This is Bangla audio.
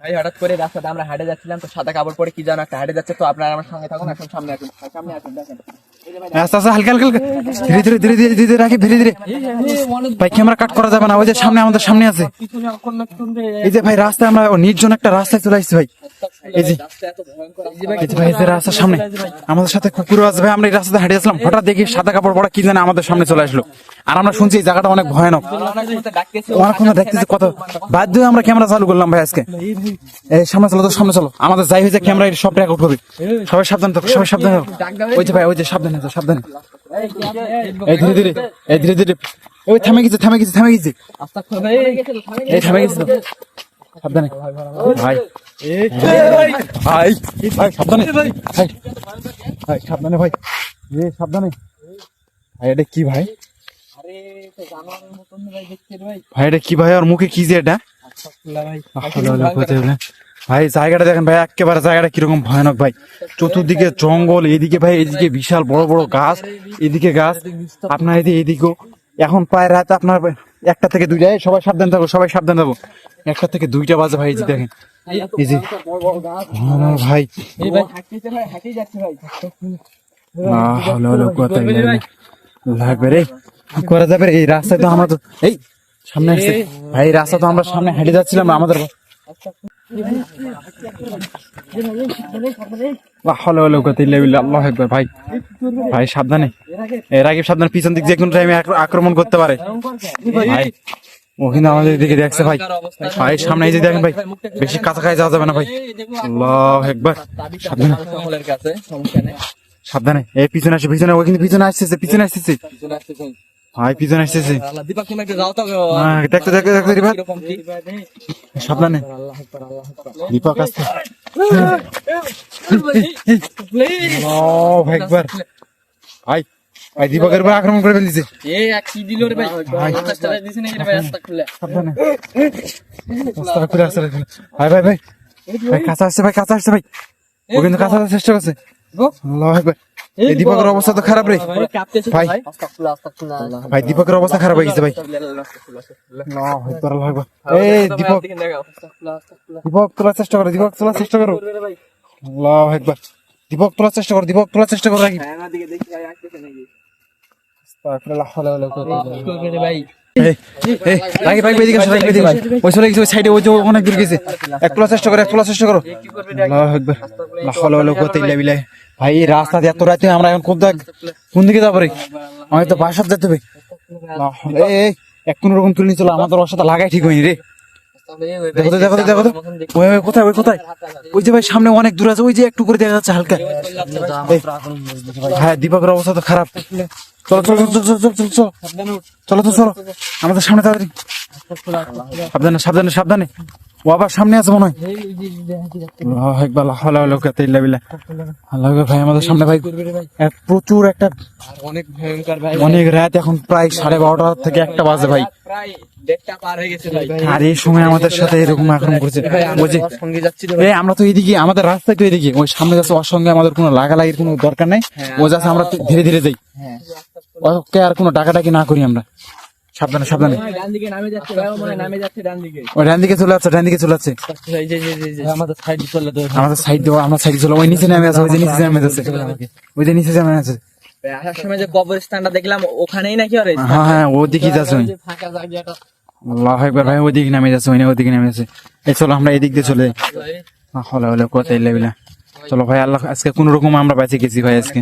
ভাই হঠাৎ করে রাস্তাতে আমরা হাঁটে যাচ্ছিলাম, তো সাদা কাপড় পরে কি যেন একটা হাঁটে যাচ্ছে, তো আপনারা আমার সঙ্গে থাকুন, এখন সামনে আসুন, সামনে আসুন, দেখেন আস্তে আস্তে হালকা হালকা হালকা, ধীরে ধীরে ধীরে ধীরে ধীরে রাখি, ধীরে ধীরে। ভাই ক্যামেরা কাট করা যাবে না, ওই যে সামনে আমাদের সামনে আছে। এই যে ভাই রাস্তায় আমরা নির্জন একটা রাস্তায় চলে আসছি ভাই। এই যে এই যে ভাই, এই যে রাস্তার সামনে আমাদের সাথে কুকুরও আছে ভাই। আমরা এই রাস্তাতে হাঁটে আসলাম, হঠাৎ দেখি সাদা কাপড় পরা কি জানে আমাদের সামনে চলে আসলো। আর আমরা শুনছি এই জায়গাটা অনেক ভয়ানক, অনেকক্ষণ দেখতেছি, কত বাধ্য হয়ে আমরা ক্যামেরা চালু করলাম ভাই আজকে। এই সামনে চলো, তো সামনে চলো, আমাদের যাই হয়েছে ক্যামেরা সব রেকর্ড হবে। সবাই সাবধান থাকো, সবাই সাবধান থাকো। ওই যে ভাই, ওই যে সাবধানে, সাবধানে, এই ধীরে ধীরে, এই ধীরে ধীরে। ওই থামে গেছে, থামে গেছে, থামে গেছে, এই থামে গেছে। সাবধানে ভাই, ভাই ভাই সাবধানে, ভাই ভাই সাবধানে, ভাই এ সাবধানে। ভাই এটা কি ভাই? ভাই এটা কি ভাই? আর মুখে কি যে এটা? ভাই জায়গাটা দেখেন ভাই, একেবারে জায়গাটা কিরকম ভয়ানক ভাই। চতুর্দিকে জঙ্গল, এদিকে ভাই, এদিকে বিশাল বড় বড় গাছ, এদিকে গাছ, আপনার এদিকেও। এখন প্রায় রাত আপনার 1টা থেকে 2টা। সবাই সাবধান থাকো, সবাই সাবধান থাকো। 1টা থেকে 2টা বাজে ভাই। এই যে দেখেন, এই যে ভাই লাগবে রে, কি করা যাবে রে? এই রাস্তায় তো আমরা তো এই সামনে আসছে ভাই, এই রাস্তা তো আমরা সামনে হেঁটে যাচ্ছিলাম আমাদের। আল্লাহু আকবার। ভাই ভাই সাবধানে, এর আগে সাবধানে, পিছন দিক যে কোনো টাইমে আক্রমণ করতে পারে ভাই। ও কিন্তু আমাদের দিকে দেখছে ভাই। ভাই সামনে এই যে দেখেন ভাই, বেশি কাছাকাছি যাওয়া যাবে না ভাই। আল্লাহু আকবার। সাবধানে, সাবধানে। এই পিছনে আসে, পিছনে, ওই কিন্তু পিছনে আসতেছে, পিছনে আসতেছে ভাই, পিছনে আসতেছে। দেখতে দেখতে দেখতে দীপক, সাবধানে দীপক, আসতে একবার। ভাই ভাই দীপকের উপর আক্রমণ করে ফেলছে। ভাই ভাই ভাই ভাই কাছে আসছে, ভাই কাছে আসছে ভাই, ও কিন্তু কাছে আসার চেষ্টা করছে। আল্লাহু আকবার। এই দীপকের অবস্থা তো খারাপ রে ভাই। ভাই দীপকের অবস্থা খারাপ হয়ে গেছে ভাই। এই দীপক, দীপক তোলার চেষ্টা করো, দীপক তোলার চেষ্টা করো। আল্লাহু আকবার। দীপক তোলার চেষ্টা করো, দীপক তোলার চেষ্টা করো। রাখি ভাই, এদিকে আসো, এদিকে ভাই। ওই চলে গেছে, ওই সাইডে, ওই যে অনেক দূর গেছে। এক তোলার চেষ্টা করো, এক তোলার চেষ্টা করো। আল্লাহু আকবার। লা হাওলা ওয়ালা কুওয়াতা ইল্লা বিল্লাহ। ভাই এই রাস্তা দিয়ে এত রাতে আমরা এখন কোন দিকে যাবো রে? আমাদের তো বাসার যেতে হবে। এই এক কোন রকম তুলে নিয়ে চলো, আমাদের ওর সাথে লাগাই ঠিক হয়নি রে। দেখো তো, দেখো তো, দেখো তো, ওই কোথায়, ওই কোথায়? ওই যে ভাই সামনে অনেক দূর আছে, ওই যে একটু করে দেখা যাচ্ছে হালকা। হ্যাঁ দীপকের অবস্থা তো খারাপ। চলো চলো চলো চলো চলো চলো চলো তো, চলো আমাদের সামনে তাড়াতাড়ি। সাবধানে সাবধানে সাবধানে, ও আবার সামনে আছে মনে হয়। ভাই আমাদের সামনে ভাই প্রচুর একটা অনেক ভয়ঙ্কর ভাই, অনেক রাত, এখন প্রায় 12:30 থেকে 1টা বাজে ভাই। আর এই সময় আমাদের সাথে এরকম আক্রমণ করছে। আমরা তো এদিকে, আমাদের রাস্তায় তো এদিকে, ওই সামনে যাচ্ছে, ওর সঙ্গে আমাদের কোনো লাগালাগির কোনো দরকার নাই। ও যাচ্ছে, আমরা ধীরে ধীরে যাই, ওকে আর কোনো ডাকাডাকি না করি আমরা। সাবধানে সাবধানে, ওই ডান দিকে চলে যাচ্ছে, ডান দিকে চলে যাচ্ছে। আমাদের সাইড দেওয়া, আমরা সাইড চলো। ওই নিচে নেমে আছে, ওই যে নিচে নেমে যাচ্ছে, ওই যে নিচে নেমে আছে। আসার সময় যে কবরস্থানটা দেখলাম, ওখানেই নাকি আর? হ্যাঁ হ্যাঁ, ওদিকে যাচ্ছে। আল্লাহু আকবার। ভাই ওদিকে নেমে যাচ্ছে, ওই না ওদিকে নেমে যাচ্ছে। এই চলো আমরা এদিক দিয়ে চলে যাই। হলো হলো, কোথায় লেবিলা। চলো ভাই, আল্লাহ আজকে কোন রকম আমরা বেঁচে গেছি ভাই আজকে।